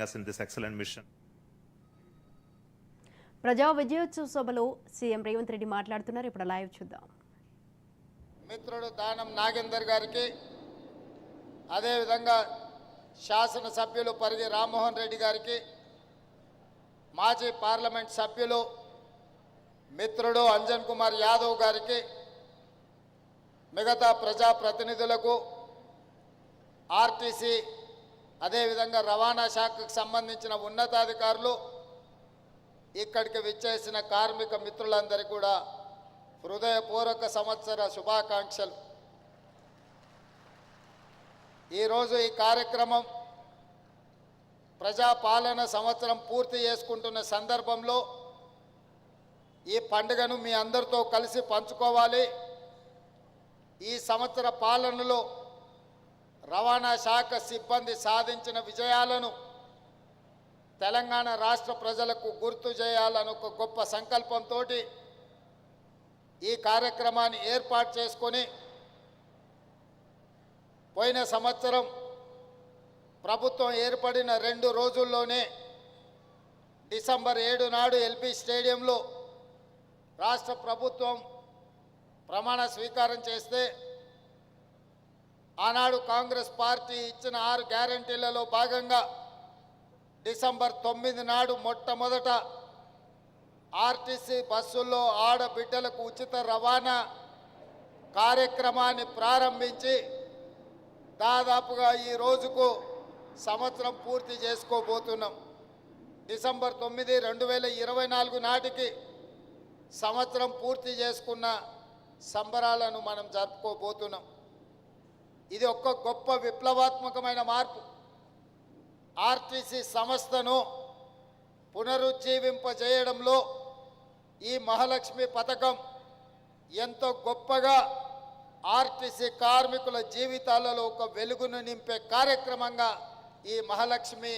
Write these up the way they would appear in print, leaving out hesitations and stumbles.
us in this excellent mission. ప్రజా విజయోత్సవ సభలో సీఎం రేవంత్ రెడ్డి మాట్లాడుతున్నారు. ఇప్పుడు లైవ్ చూద్దాం. మిత్రుడు దానం నాగేందర్ గారికి, అదేవిధంగా శాసనసభ్యులు పరిగి రామ్మోహన్ రెడ్డి గారికి, మాజీ పార్లమెంట్ సభ్యులు మిత్రుడు అంజన్ కుమార్ యాదవ్ గారికి, మిగతా ప్రజాప్రతినిధులకు, ఆర్టీసీ అదేవిధంగా రవాణా శాఖకు సంబంధించిన ఉన్నతాధికారులు, ఇక్కడికి విచ్చేసిన కార్మిక మిత్రులందరికీ కూడా హృదయపూర్వక సంవత్సర శుభాకాంక్షలు. ఈరోజు ఈ కార్యక్రమం ప్రజాపాలన సంవత్సరం పూర్తి చేసుకుంటున్న సందర్భంలో ఈ పండుగను మీ అందరితో కలిసి పంచుకోవాలి. ఈ సంవత్సర పాలనలో రవాణా శాఖ సిబ్బంది సాధించిన విజయాలను తెలంగాణ రాష్ట్ర ప్రజలకు గుర్తు చేయాలని ఒక గొప్ప సంకల్పంతో ఈ కార్యక్రమాన్ని ఏర్పాటు చేసుకొని పోయిన సంవత్సరం ప్రభుత్వం ఏర్పడిన 2 రోజుల్లోనే డిసెంబర్ 7 నాడు ఎల్బీ స్టేడియంలో రాష్ట్ర ప్రభుత్వం ప్రమాణ స్వీకారం చేస్తే ఆనాడు కాంగ్రెస్ పార్టీ ఇచ్చిన 6 గ్యారంటీలలో భాగంగా డిసెంబర్ 9 నాడు మొట్టమొదట ఆర్టీసీ బస్సుల్లో ఆడబిడ్డలకు ఉచిత రవాణా కార్యక్రమాన్ని ప్రారంభించి దాదాపుగా ఈ రోజుకు సంవత్సరం పూర్తి చేసుకోబోతున్నాం. డిసెంబర్ 9, 2024 నాటికి సంవత్సరం పూర్తి చేసుకున్న సంబరాలను మనం జరుపుకోబోతున్నాం. ఇది ఒక గొప్ప విప్లవాత్మకమైన మార్పు. ఆర్టీసీ సంస్థను పునరుజ్జీవింపజేయడంలో ఈ మహాలక్ష్మి పథకం ఎంతో గొప్పగా ఆర్టీసీ కార్మికుల జీవితాలలో ఒక వెలుగును నింపే కార్యక్రమంగా ఈ మహాలక్ష్మి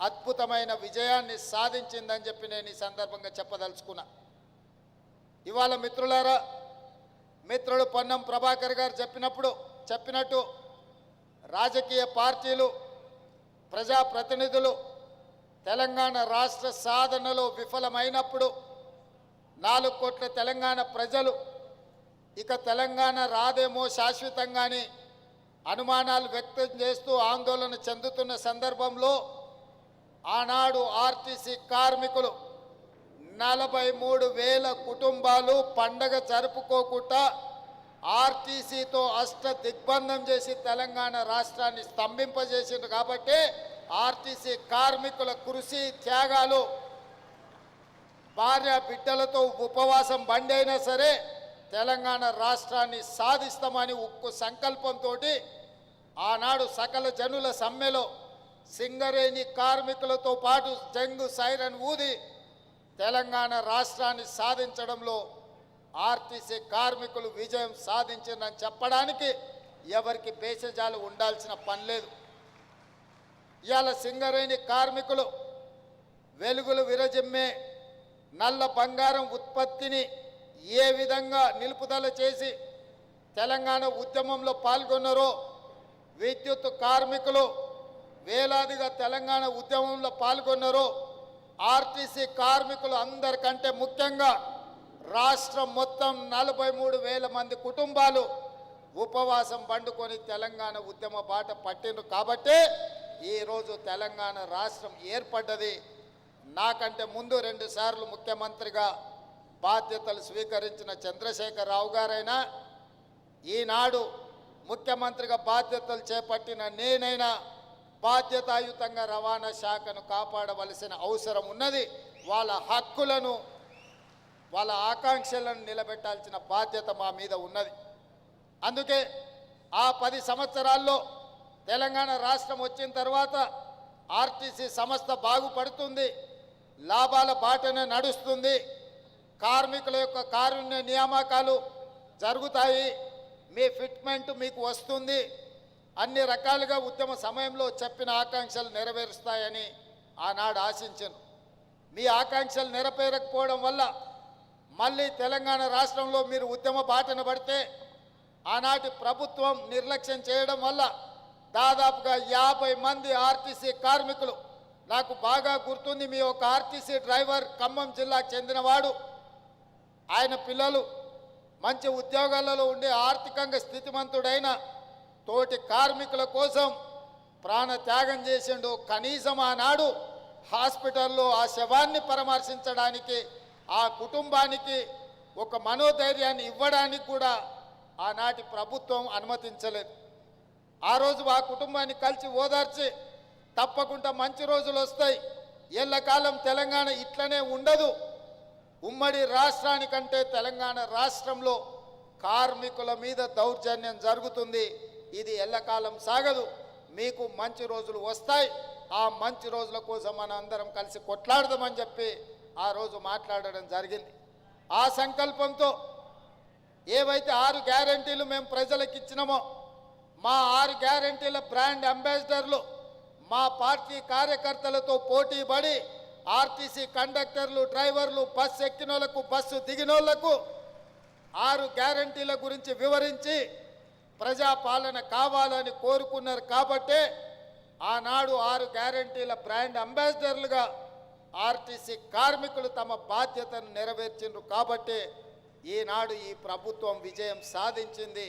అద్భుతమైన విజయాన్ని సాధించిందని చెప్పి నేను ఈ సందర్భంగా చెప్పదలుచుకున్నా. ఇవాళ మిత్రులారా, మిత్రుడు పొన్నం ప్రభాకర్ గారు చెప్పినట్టు రాజకీయ పార్టీలు, ప్రజాప్రతినిధులు తెలంగాణ రాష్ట్ర సాధనలో విఫలమైనప్పుడు 4 కోట్ల తెలంగాణ ప్రజలు ఇక తెలంగాణ రాదేమో శాశ్వతంగాని అనుమానాలు వ్యక్తం చేస్తూ ఆందోళన చెందుతున్న సందర్భంలో ఆనాడు ఆర్టీసీ కార్మికులు 43,000 కుటుంబాలు పండగ జరుపుకోకుండా ఆర్టీసీతో దిగ్బంధం చేసి తెలంగాణ రాష్ట్రాన్ని స్తంభింపజేసింది. కాబట్టి ఆర్టీసీ కార్మికుల కృషి త్యాగాలు, భార్య బిడ్డలతో ఉపవాసం బండి అయినా సరే తెలంగాణ రాష్ట్రాన్ని సాధిస్తామని ఉక్కు సంకల్పంతో ఆనాడు సకల జనుల సమ్మెలో సింగరేణి కార్మికులతో పాటు జంగు సైరన్ ఊది తెలంగాణ రాష్ట్రాన్ని సాధించడంలో ఆర్టీసీ కార్మికులు విజయం సాధించిందని చెప్పడానికి ఎవరికి భేషజాలు ఉండాల్సిన పని లేదు. ఇవాళ సింగరేణి కార్మికులు వెలుగులు విరజిమ్మే నల్ల బంగారం ఉత్పత్తిని ఏ విధంగా నిలుపుదల చేసి తెలంగాణ ఉద్యమంలో పాల్గొన్నారో, విద్యుత్ కార్మికులు వేలాదిగా తెలంగాణ ఉద్యమంలో పాల్గొన్నారో, ఆర్టీసీ కార్మికులు అందరికంటే ముఖ్యంగా రాష్ట్రం మొత్తం 43,000 మంది కుటుంబాలు ఉపవాసం పండుకొని తెలంగాణ ఉద్యమ బాట పట్టిండ్రు. కాబట్టే ఈరోజు తెలంగాణ రాష్ట్రం ఏర్పడ్డది. నాకంటే ముందు 2 సార్లు ముఖ్యమంత్రిగా బాధ్యతలు స్వీకరించిన చంద్రశేఖరరావు గారైనా, ఈనాడు ముఖ్యమంత్రిగా బాధ్యతలు చేపట్టిన నేనైనా బాధ్యతాయుతంగా రవాణా శాఖను కాపాడవలసిన అవసరం ఉన్నది. వాళ్ళ హక్కులను, వాళ్ళ ఆకాంక్షలను నిలబెట్టాల్సిన బాధ్యత మా మీద ఉన్నది. అందుకే ఆ 10 సంవత్సరాల్లో తెలంగాణ రాష్ట్రం వచ్చిన తర్వాత ఆర్టీసీ సంస్థ బాగుపడుతుంది, లాభాల బాటనే నడుస్తుంది, కార్మికుల యొక్క కారుణ్య నియామకాలు జరుగుతాయి, మీ ఫిట్మెంట్ మీకు వస్తుంది, అన్ని రకాలుగా ఉద్యమ సమయంలో చెప్పిన ఆకాంక్షలు నెరవేరుస్తాయని ఆనాడు ఆశించాను. మీ ఆకాంక్షలు నెరవేరకపోవడం వల్ల మళ్ళీ తెలంగాణ రాష్ట్రంలో మీరు ఉద్యమ బాటన పడితే ఆనాటి ప్రభుత్వం నిర్లక్ష్యం చేయడం వల్ల దాదాపుగా 50 మంది ఆర్టీసీ కార్మికులు నాకు బాగా గుర్తుంది. మీ ఒక ఆర్టీసీ డ్రైవర్ ఖమ్మం జిల్లాకు చెందినవాడు. ఆయన పిల్లలు మంచి ఉద్యోగాలలో ఉండే ఆర్థికంగా స్థితిమంతుడైన తోటి కార్మికుల కోసం ప్రాణ త్యాగం చేసిండు. కనీసం ఆనాడు హాస్పిటల్లో ఆ శవాన్ని పరామర్శించడానికి ఆ కుటుంబానికి ఒక మనోధైర్యాన్ని ఇవ్వడానికి కూడా ఆనాటి ప్రభుత్వం అనుమతించలేదు. ఆ రోజు ఆ కుటుంబాన్ని కలిసి ఓదార్చి తప్పకుండా మంచి రోజులు వస్తాయి, ఎల్లకాలం తెలంగాణ ఇట్లనే ఉండదు, ఉమ్మడి రాష్ట్రానికంటే తెలంగాణ రాష్ట్రంలో కార్మికుల మీద దౌర్జన్యం జరుగుతుంది, ఇది ఎల్లకాలం సాగదు, మీకు మంచి రోజులు వస్తాయి, ఆ మంచి రోజుల కోసం మనం అందరం కలిసి కొట్లాడదామని చెప్పి ఆ రోజు మాట్లాడడం జరిగింది. ఆ సంకల్పంతో ఏవైతే 6 గ్యారెంటీలు మేము ప్రజలకు ఇచ్చినామో మా 6 గ్యారెంటీల బ్రాండ్ అంబాసిడర్లు మా పార్టీ కార్యకర్తలతో పోటీ పడి ఆర్టీసీ కండక్టర్లు, డ్రైవర్లు, బస్సు ఎక్కినోళ్లకు, బస్సు దిగినోళ్లకు 6 గ్యారెంటీల గురించి వివరించి ప్రజాపాలన కావాలని కోరుకున్నారు. కాబట్టే ఆనాడు 6 గ్యారెంటీల బ్రాండ్ అంబాసిడర్లుగా ఆర్టీసీ కార్మికులు తమ బాధ్యతను నెరవేర్చిండ్రు. కాబట్టి ఈనాడు ఈ ప్రభుత్వం విజయం సాధించింది.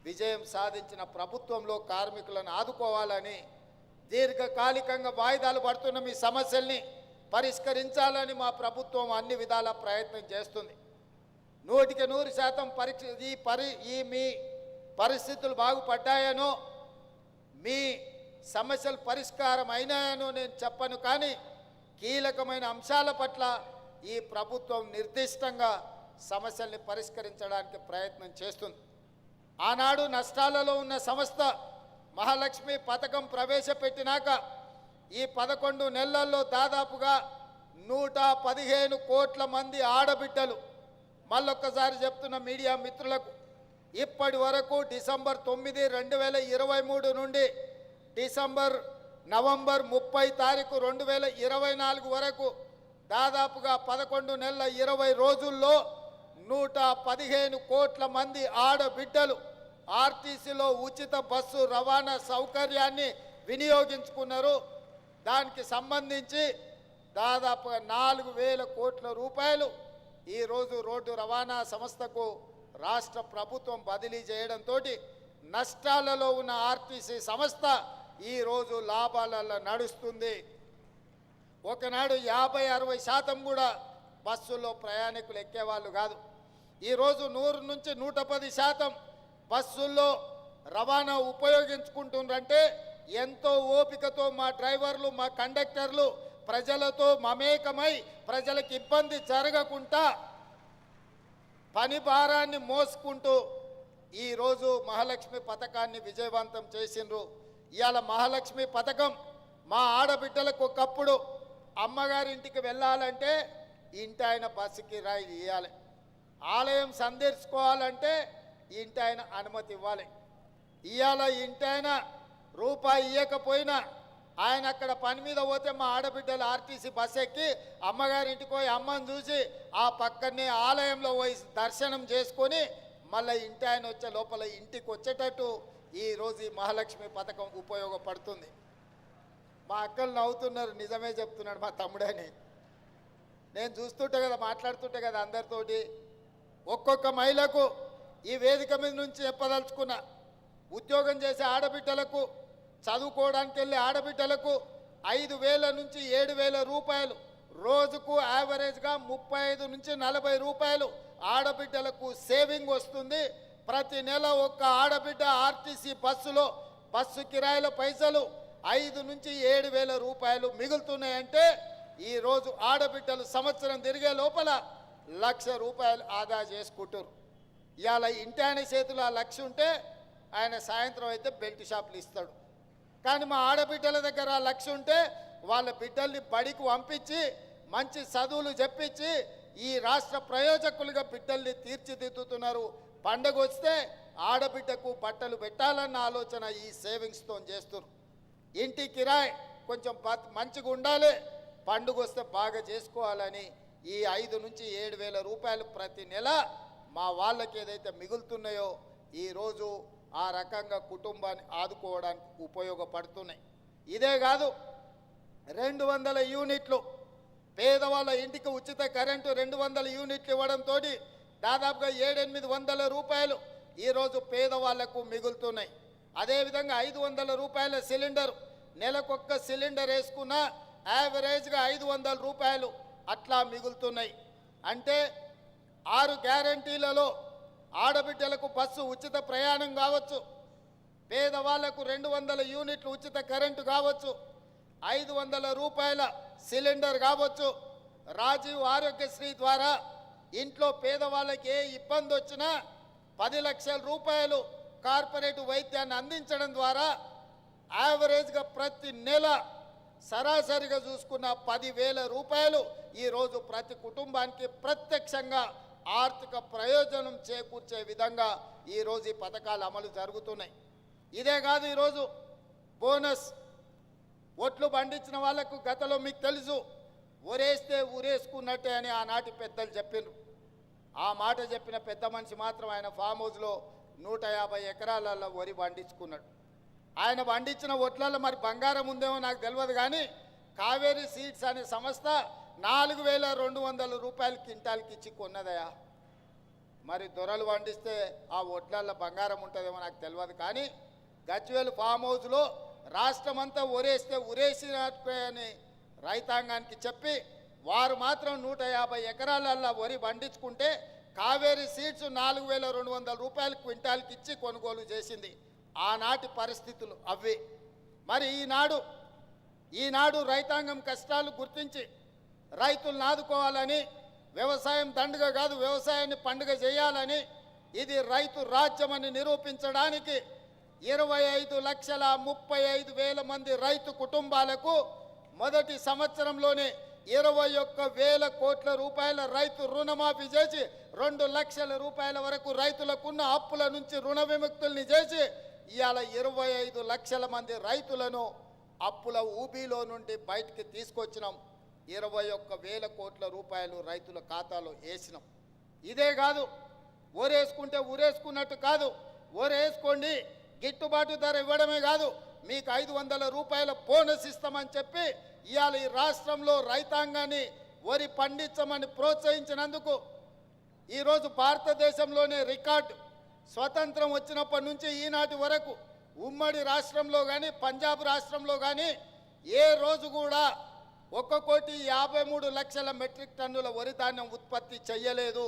విజయం సాధించిన ప్రభుత్వంలో కార్మికులను ఆదుకోవాలని, దీర్ఘకాలికంగా వాయిదాలు పడుతున్న మీ సమస్యల్ని పరిష్కరించాలని మా ప్రభుత్వం అన్ని విధాల ప్రయత్నం చేస్తుంది. 100% ఈ మీ పరిస్థితులు బాగుపడ్డాయనో మీ సమస్యలు పరిష్కారం అయినాయనో నేను చెప్పను, కానీ కీలకమైన అంశాల పట్ల ఈ ప్రభుత్వం నిర్దిష్టంగా సమస్యల్ని పరిష్కరించడానికి ప్రయత్నం చేస్తుంది. ఆనాడు నష్టాలలో ఉన్న సంస్థ మహాలక్ష్మి పథకం ప్రవేశపెట్టినాక ఈ 11 నెలల్లో దాదాపుగా 115 కోట్ల మంది ఆడబిడ్డలు, మళ్ళొక్కసారి చెప్తున్న మీడియా మిత్రులకు, ఇప్పటి వరకు డిసెంబర్ 9, 2023 నుండి నవంబర్ 30 తారీఖు 2024 వరకు దాదాపుగా 11 నెలల 20 రోజుల్లో 115 కోట్ల మంది ఆడబిడ్డలు ఆర్టీసీలో ఉచిత బస్సు రవాణా సౌకర్యాన్ని వినియోగించుకున్నారు. దానికి సంబంధించి దాదాపుగా 4,000 కోట్ల రూపాయలు ఈరోజు రోడ్డు రవాణా సంస్థకు రాష్ట్ర ప్రభుత్వం బదిలీ చేయడంతో నష్టాలలో ఉన్న ఆర్టీసీ సంస్థ ఈరోజు లాభాలలో నడుస్తుంది. ఒకనాడు 50-60% కూడా బస్సుల్లో ప్రయాణికులు ఎక్కేవాళ్ళు కాదు. ఈరోజు 100 నుంచి 110% బస్సుల్లో రవాణా ఉపయోగించుకుంటుండ్రంటే ఎంతో ఓపికతో మా డ్రైవర్లు, మా కండక్టర్లు ప్రజలతో మమేకమై ప్రజలకు ఇబ్బంది జరగకుండా పని భారాన్ని మోసుకుంటూ ఈరోజు మహాలక్ష్మి పథకాన్ని విజయవంతం చేసిండ్రు. ఇవాళ మహాలక్ష్మి పథకం మా ఆడబిడ్డలకు ఒకప్పుడు అమ్మగారింటికి వెళ్ళాలంటే ఇంటి ఆయన బస్సు కిరాయి ఇవ్వాలి, ఆలయం సందర్శించుకోవాలంటే ఇంటి ఆయన అనుమతి ఇవ్వాలి. ఇవాళ ఇంటి ఆయన రూపాయి ఇవ్వకపోయినా ఆయన అక్కడ పని మీద పోతే మా ఆడబిడ్డలు ఆర్టీసీ బస్ ఎక్కి అమ్మగారింటికి పోయి అమ్మని చూసి ఆ పక్కనే ఆలయంలో పోయి దర్శనం చేసుకొని మళ్ళీ ఇంటి ఆయన వచ్చే లోపల ఇంటికి వచ్చేటట్టు ఈరోజు ఈ మహాలక్ష్మి పథకం ఉపయోగపడుతుంది. మా అక్కలు నవ్వుతున్నారు, నిజమే చెప్తున్నాడు మా తమ్ముడని. నేను చూస్తుంటే కదా, మాట్లాడుతుంటే కదా అందరితోటి, ఒక్కొక్క మహిళకు ఈ వేదిక మీద నుంచి చెప్పదలుచుకున్న, ఉద్యోగం చేసే ఆడబిడ్డలకు, చదువుకోవడానికి వెళ్ళే ఆడబిడ్డలకు 5,000 నుంచి 7,000 రూపాయలు రోజుకు యావరేజ్గా 35 నుంచి 40 రూపాయలు ఆడబిడ్డలకు సేవింగ్ వస్తుంది. ప్రతి నెల ఒక్క ఆడబిడ్డ ఆర్టీసీ బస్సులో బస్సు కిరాయిల పైసలు 5 నుంచి 7,000 రూపాయలు మిగులుతున్నాయంటే ఈరోజు ఆడబిడ్డలు సంవత్సరం తిరిగే లోపల 1,00,000 రూపాయలు ఆదా చేసుకుంటారు. ఇవాళ ఇంటి ఆయన చేతిలో 1,00,000 ఉంటే ఆయన సాయంత్రం అయితే బెల్ట్ షాపులు ఇస్తాడు. కానీ మా ఆడబిడ్డల దగ్గర 1,00,000 ఉంటే వాళ్ళ బిడ్డల్ని బడికి పంపించి మంచి చదువులు చెప్పించి ఈ రాష్ట్ర ప్రయోజకులుగా బిడ్డల్ని తీర్చిదిద్దుతున్నారు. పండగ వస్తే ఆడబిడ్డకు బట్టలు పెట్టాలన్న ఆలోచన ఈ సేవింగ్స్తో చేస్తున్నారు. ఇంటి కిరాయి కొంచెం మంచిగా ఉండాలి, పండుగ వస్తే బాగా చేసుకోవాలని ఈ 5 నుంచి 7,000 రూపాయలు ప్రతి నెల మా వాళ్ళకి ఏదైతే మిగులుతున్నాయో ఈరోజు ఆ రకంగా కుటుంబాన్ని ఆదుకోవడానికి ఉపయోగపడుతున్నాయి. ఇదే కాదు, 200 యూనిట్లు, పేదవాళ్ళ ఇంటికి ఉచిత కరెంటు 200 యూనిట్లు ఇవ్వడంతో దాదాపుగా 700-800 రూపాయలు ఈరోజు పేదవాళ్లకు మిగులుతున్నాయి. అదేవిధంగా 500 రూపాయల సిలిండర్, నెలకొక్క సిలిండర్ వేసుకున్న యావరేజ్గా 500 రూపాయలు అట్లా మిగులుతున్నాయి. అంటే 6 గ్యారంటీలలో ఆడబిడ్డలకు బస్సు ఉచిత ప్రయాణం కావచ్చు, పేదవాళ్లకు 200 యూనిట్లు ఉచిత కరెంటు కావచ్చు, 500 రూపాయల సిలిండర్ కావచ్చు, రాజీవ్ ఆరోగ్యశ్రీ ద్వారా ఇంట్లో పేదవాళ్ళకి ఏ ఇబ్బంది వచ్చినా 10 లక్షల రూపాయలు కార్పొరేట్ వైద్యాన్ని అందించడం ద్వారా యావరేజ్గా ప్రతి నెల సరాసరిగా చూసుకున్న 10,000 రూపాయలు ఈరోజు ప్రతి కుటుంబానికి ప్రత్యక్షంగా ఆర్థిక ప్రయోజనం చేకూర్చే విధంగా ఈరోజు ఈ పథకాలు అమలు జరుగుతున్నాయి. ఇదే కాదు, ఈరోజు బోనస్ ఒట్లు పండించిన వాళ్లకు గతంలో మీకు తెలుసు ఊరేస్తే ఊరేసుకున్నట్టే అని ఆనాటి పెద్దలు చెప్పినారు. ఆ మాట చెప్పిన పెద్ద మనిషి మాత్రం ఆయన ఫామ్ హౌస్లో 150 ఎకరాలలో వరి పండించుకున్నాడు. ఆయన పండించిన ఒట్లలో మరి బంగారం ఉందేమో నాకు తెలియదు, కానీ కావేరీ సీడ్స్ అనే సంస్థ 4,200 రూపాయలు క్వింటాల్కి ఇచ్చి కొన్నదయా. మరి దొరలు పండిస్తే ఆ ఒట్లలో బంగారం ఉంటుందేమో నాకు తెలియదు, కానీ గజ్వేల్ ఫామ్ హౌస్లో రాష్ట్రమంతా ఊరేస్తే ఊరేసినట్టే అని రైతాంగానికి చెప్పి వారు మాత్రం 150 ఎకరాలల్లో వరి పండించుకుంటే కావేరీ సీడ్స్ 4,200 రూపాయలు క్వింటాల్కి ఇచ్చి కొనుగోలు చేసింది. ఆనాటి పరిస్థితులు అవి. మరి ఈనాడు రైతాంగం కష్టాలు గుర్తించి రైతులను ఆదుకోవాలని, వ్యవసాయం దండుగ కాదు వ్యవసాయాన్ని పండుగ చేయాలని, ఇది రైతు రాజ్యమని నిరూపించడానికి 25,35,000 మంది రైతు కుటుంబాలకు మొదటి సంవత్సరంలోనే 21,000 కోట్ల రూపాయల రైతు రుణమాఫీ చేసి 2 లక్షల రూపాయల వరకు రైతులకున్న అప్పుల నుంచి రుణ విముక్తుల్ని చేసి ఇవాళ 25 లక్షల మంది రైతులను అప్పుల ఊబిలో నుండి బయటికి తీసుకొచ్చినాం. 21,000 కోట్ల రూపాయలు రైతుల ఖాతాలో వేసినాం. ఇదే కాదు, ఊరేసుకుంటే ఊరేసుకున్నట్టు కాదు, ఊరేసుకోండి గిట్టుబాటు ధర ఇవ్వడమే కాదు, మీకు 500 రూపాయల బోనస్ ఇస్తామని చెప్పి ఇవాళ ఈ రాష్ట్రంలో రైతాంగాన్ని వరి పండించమని ప్రోత్సహించినందుకు ఈరోజు భారతదేశంలోనే రికార్డు. స్వతంత్రం వచ్చినప్పటి నుంచి ఈనాటి వరకు ఉమ్మడి రాష్ట్రంలో కానీ పంజాబ్ రాష్ట్రంలో కానీ ఏ రోజు కూడా 1,53,00,000 మెట్రిక్ టన్నుల వరి ధాన్యం ఉత్పత్తి చేయలేదు.